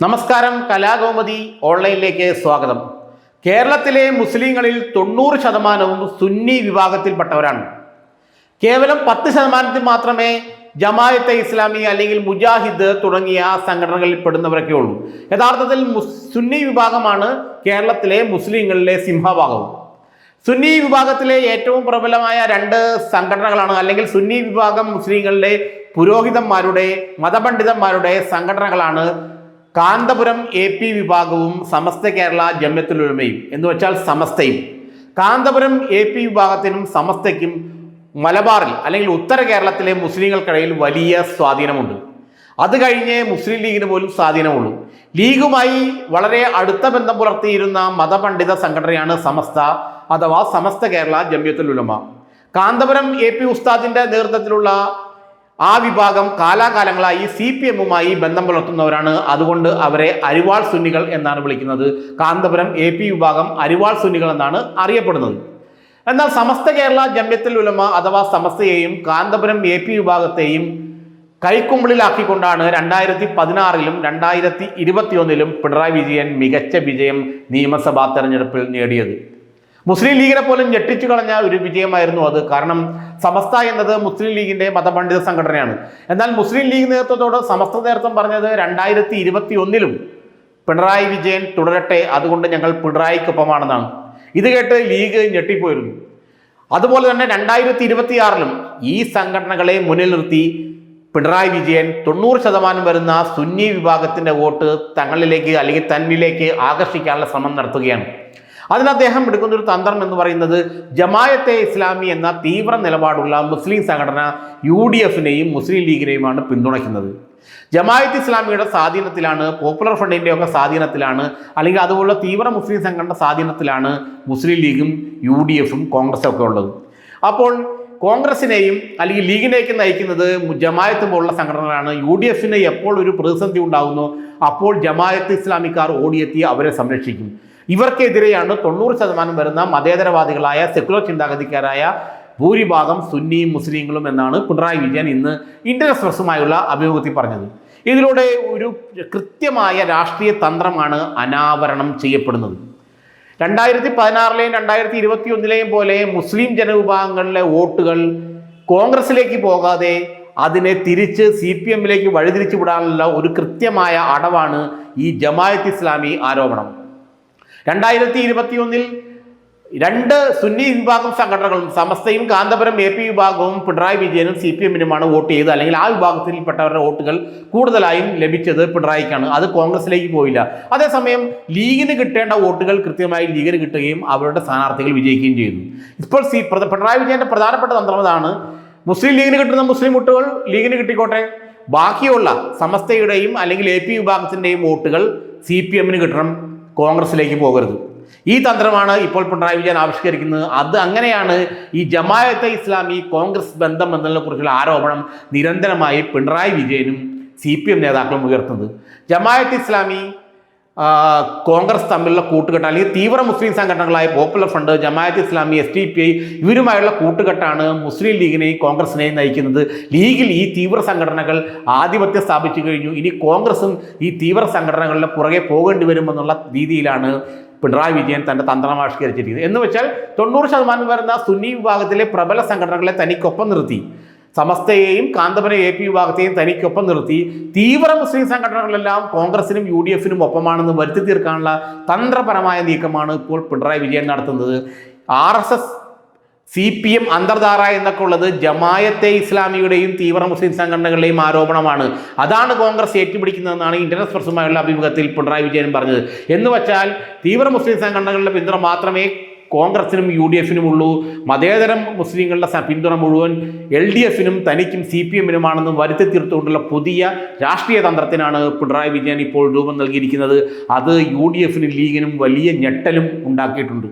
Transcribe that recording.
നമസ്കാരം, കലാകൗമുദി ഓൺലൈനിലേക്ക് സ്വാഗതം. കേരളത്തിലെ മുസ്ലിങ്ങളിൽ 90% സുന്നി വിഭാഗത്തിൽപ്പെട്ടവരാണ്. കേവലം 10% മാത്രമേ ജമാഅത്തെ ഇസ്ലാമി അല്ലെങ്കിൽ മുജാഹിദ് തുടങ്ങിയ സംഘടനകളിൽ പെടുന്നവരൊക്കെ ഉള്ളൂ. യഥാർത്ഥത്തിൽ സുന്നി വിഭാഗമാണ് കേരളത്തിലെ മുസ്ലിങ്ങളിലെ സിംഹഭാഗവും. സുന്നി വിഭാഗത്തിലെ ഏറ്റവും പ്രബലമായ 2 സംഘടനകളാണ്, അല്ലെങ്കിൽ സുന്നി വിഭാഗം മുസ്ലിങ്ങളുടെ പുരോഹിതന്മാരുടെ മതപണ്ഡിതന്മാരുടെ സംഘടനകളാണ് കാന്തപുരം AP വിഭാഗവും സമസ്ത കേരള ജംഇയ്യത്തുൽ ഉലമയും. എന്ന് വെച്ചാൽ സമസ്തയും. കാന്തപുരം AP വിഭാഗത്തിനും സമസ്തയ്ക്കും മലബാറിൽ അല്ലെങ്കിൽ ഉത്തര കേരളത്തിലെ മുസ്ലിങ്ങൾക്കിടയിൽ വലിയ സ്വാധീനമുണ്ട്. അത് കഴിഞ്ഞ് മുസ്ലിം ലീഗിന് പോലും സ്വാധീനമുള്ളൂ. ലീഗുമായി വളരെ അടുത്ത ബന്ധം പുലർത്തിയിരുന്ന മതപണ്ഡിത സംഘടനയാണ് സമസ്ത അഥവാ സമസ്ത കേരള ജംഇയ്യത്തുൽ ഉലമ. കാന്തപുരം AP ഉസ്താദിന്റെ നേതൃത്വത്തിലുള്ള ആ വിഭാഗം കാലാകാലങ്ങളായി CPM-മായി ബന്ധം പുലർത്തുന്നവരാണ്. അതുകൊണ്ട് അവരെ അരിവാൾ സുന്നികൾ എന്നാണ് വിളിക്കുന്നത്. കാന്തപുരം AP വിഭാഗം അരിവാൾ സുന്നികൾ എന്നാണ് അറിയപ്പെടുന്നത്. എന്നാൽ സമസ്ത കേരള ജംഇയ്യത്തുൽ ഉലമ അഥവാ സമസ്തയെയും കാന്തപുരം AP വിഭാഗത്തെയും കൈക്കുമ്പിളിലാക്കിക്കൊണ്ടാണ് 2016-ലും 2021-ലും പിണറായി വിജയൻ മികച്ച വിജയം നിയമസഭാ തെരഞ്ഞെടുപ്പിൽ നേടിയത്. മുസ്ലിം ലീഗിനെ പോലും ഞെട്ടിച്ചു കളഞ്ഞ ഒരു വിജയമായിരുന്നു അത്. കാരണം സമസ്ത എന്നത് മുസ്ലിം ലീഗിന്റെ മതപണ്ഡിത സംഘടനയാണ്. എന്നാൽ മുസ്ലിം ലീഗ് നേതൃത്വത്തോട് സമസ്ത നേതൃത്വം പറഞ്ഞത് 2021-ലും പിണറായി വിജയൻ തുടരട്ടെ, അതുകൊണ്ട് ഞങ്ങൾ പിണറായിക്കൊപ്പമാണെന്നാണ്. ഇത് കേട്ട് ലീഗ് ഞെട്ടിപ്പോയിരുന്നു. അതുപോലെ തന്നെ 2026-ലും ഈ സംഘടനകളെ മുന്നിൽ നിർത്തി പിണറായി വിജയൻ 90% വരുന്ന സുന്നി വിഭാഗത്തിന്റെ വോട്ട് തങ്ങളിലേക്ക് അല്ലെങ്കിൽ തന്നിലേക്ക് ആകർഷിക്കാനുള്ള ശ്രമം നടത്തുകയാണ്. അതിന് അദ്ദേഹം എടുക്കുന്ന ഒരു തന്ത്രം എന്ന് പറയുന്നത് ജമാഅത്തെ ഇസ്ലാമി എന്ന തീവ്ര നിലപാടുള്ള മുസ്ലിം സംഘടന UDF-നെയും മുസ്ലിം ലീഗിനെയുമാണ് പിന്തുണയ്ക്കുന്നത്. ജമാഅത്ത് ഇസ്ലാമിയുടെ സ്വാധീനത്തിലാണ്, പോപ്പുലർ ഫ്രണ്ടിൻ്റെ ഒക്കെ സ്വാധീനത്തിലാണ്, അല്ലെങ്കിൽ അതുപോലുള്ള തീവ്ര മുസ്ലിം സംഘടന സ്വാധീനത്തിലാണ് മുസ്ലിം ലീഗും UDF-ഉം കോൺഗ്രസും ഒക്കെ ഉള്ളത്. അപ്പോൾ കോൺഗ്രസിനെയും അല്ലെങ്കിൽ ലീഗിനെയൊക്കെ നയിക്കുന്നത് ജമാഅത്ത് പോലുള്ള സംഘടനകളാണ്. UDF-ന് എപ്പോൾ ഒരു പ്രതിസന്ധി ഉണ്ടാകുന്നു അപ്പോൾ ജമാഅത്ത് ഇസ്ലാമിക്കാർ ഓടിയെത്തി അവരെ സംരക്ഷിക്കും. ഇവർക്കെതിരെയാണ് 90% വരുന്ന മതേതരവാദികളായ സെക്കുലർ ചിന്താഗതിക്കാരായ ഭൂരിഭാഗം സുന്നിയും മുസ്ലിങ്ങളും എന്നാണ് പിണറായി വിജയൻ ഇന്ന് ഇന്ത്യൻ എക്സ്പ്രസ്സുമായുള്ള അഭിമുഖത്തിൽ പറഞ്ഞത്. ഇതിലൂടെ ഒരു കൃത്യമായ രാഷ്ട്രീയ തന്ത്രമാണ് അനാവരണം ചെയ്യപ്പെടുന്നത്. 2016-ലെയും 2021-ലെയും പോലെ മുസ്ലിം ജനവിഭാഗങ്ങളിലെ വോട്ടുകൾ കോൺഗ്രസിലേക്ക് പോകാതെ അതിനെ തിരിച്ച് CPM-ലേക്ക് വഴിതിരിച്ചു വിടാനുള്ള ഒരു കൃത്യമായ അടവാണ് ഈ ജമാഅത്ത് ഇസ്ലാമി ആരോപണം. 2021-ൽ 2 സുന്നി വിഭാഗം സംഘടനകളും സമസ്തയും കാന്തപുരം AP വിഭാഗവും പിണറായി വിജയനും CPM-നുമാണ് വോട്ട് ചെയ്തത്. അല്ലെങ്കിൽ ആ വിഭാഗത്തിൽപ്പെട്ടവരുടെ വോട്ടുകൾ കൂടുതലായും ലഭിച്ചത് പിണറായിക്കാണ്. അത് കോൺഗ്രസിലേക്ക് പോയില്ല. അതേസമയം ലീഗിന് കിട്ടേണ്ട വോട്ടുകൾ കൃത്യമായി ലീഗിന് കിട്ടുകയും അവരുടെ സ്ഥാനാർത്ഥികൾ വിജയിക്കുകയും ചെയ്തു. ഇപ്പോൾ പിണറായി വിജയന്റെ പ്രധാനപ്പെട്ട തന്ത്രം അതാണ്. മുസ്ലിം ലീഗിന് കിട്ടുന്ന മുസ്ലിം വോട്ടുകൾ ലീഗിന് കിട്ടിക്കോട്ടെ, ബാക്കിയുള്ള സമസ്തയുടെയും അല്ലെങ്കിൽ AP വിഭാഗത്തിൻ്റെയും വോട്ടുകൾ CPM-ന് കിട്ടണം, കോൺഗ്രസിലേക്ക് പോകരുത്. ഈ തന്ത്രമാണ് ഇപ്പോൾ പിണറായി വിജയൻ ആവിഷ്കരിക്കുന്നത്. അത് അങ്ങനെയാണ് ഈ ജമാഅത്തെ ഇസ്ലാമി കോൺഗ്രസ് ബന്ധം എന്നതിനെ കുറിച്ചുള്ള ആരോപണം നിരന്തരമായി പിണറായി വിജയനും CPM നേതാക്കളും ഉയർത്തുന്നത്. ജമാഅത്തെ ഇസ്ലാമി കോൺഗ്രസ് തമ്മിലുള്ള കൂട്ടുകെട്ട് അല്ലെങ്കിൽ തീവ്ര മുസ്ലിം സംഘടനകളായ popular front, Jamaat Islami, SDPI ഇവരുമായുള്ള കൂട്ടുകെട്ടാണ് മുസ്ലിം ലീഗിനെയും കോൺഗ്രസിനെയും നയിക്കുന്നത്. ലീഗിൽ ഈ തീവ്ര സംഘടനകൾ ആധിപത്യം സ്ഥാപിച്ചു കഴിഞ്ഞു. ഇനി കോൺഗ്രസും ഈ തീവ്ര സംഘടനകളുടെ പുറകെ പോകേണ്ടി വരുമെന്നുള്ള രീതിയിലാണ് പിണറായി വിജയൻ തൻ്റെ തന്ത്രം ആവിഷ്കരിച്ചിരിക്കുന്നത്. എന്ന് വെച്ചാൽ 90% വരുന്ന സുന്നി വിഭാഗത്തിലെ പ്രബല സംഘടനകളെ തനിക്കൊപ്പം നിർത്തി, സമസ്തയെയും കാന്തപുരം AP വിഭാഗത്തെയും തനിക്കൊപ്പം നിർത്തി തീവ്ര മുസ്ലിം സംഘടനകളെല്ലാം കോൺഗ്രസിനും UDF-നും ഒപ്പമാണെന്ന് വരുത്തി തീർക്കാനുള്ള തന്ത്രപരമായ നീക്കമാണ് ഇപ്പോൾ പിണറായി വിജയൻ നടത്തുന്നത്. RSS CPM അന്തർധാര എന്നൊക്കെ ഉള്ളത് ജമാഅത്തെ ഇസ്ലാമിയുടെയും തീവ്ര മുസ്ലിം സംഘടനകളുടെയും ആരോപണമാണ്. അതാണ് കോൺഗ്രസ് ഏറ്റുപിടിക്കുന്നതെന്നാണ് ഇന്ത്യൻ എക്സ്പ്രസ്സുമായുള്ള അഭിമുഖത്തിൽ പിണറായി വിജയൻ പറഞ്ഞത്. എന്ന് വെച്ചാൽ തീവ്ര മുസ്ലിം സംഘടനകളുടെ പിന്തുണ മാത്രമേ കോൺഗ്രസിനും UDF-നും ഉള്ളൂ, മതേതരം മുസ്ലിങ്ങളുടെ പിന്തുണ മുഴുവൻ LDF-നും തനിക്കും CPM-നുമാണെന്ന് വരുത്തി തീർത്തുകൊണ്ടുള്ള പുതിയ രാഷ്ട്രീയ തന്ത്രത്തിനാണ് പിണറായി വിജയൻ ഇപ്പോൾ രൂപം നൽകിയിരിക്കുന്നത്. അത് UDF-നും ലീഗിനും വലിയ ഞെട്ടലും ഉണ്ടാക്കിയിട്ടുണ്ട്.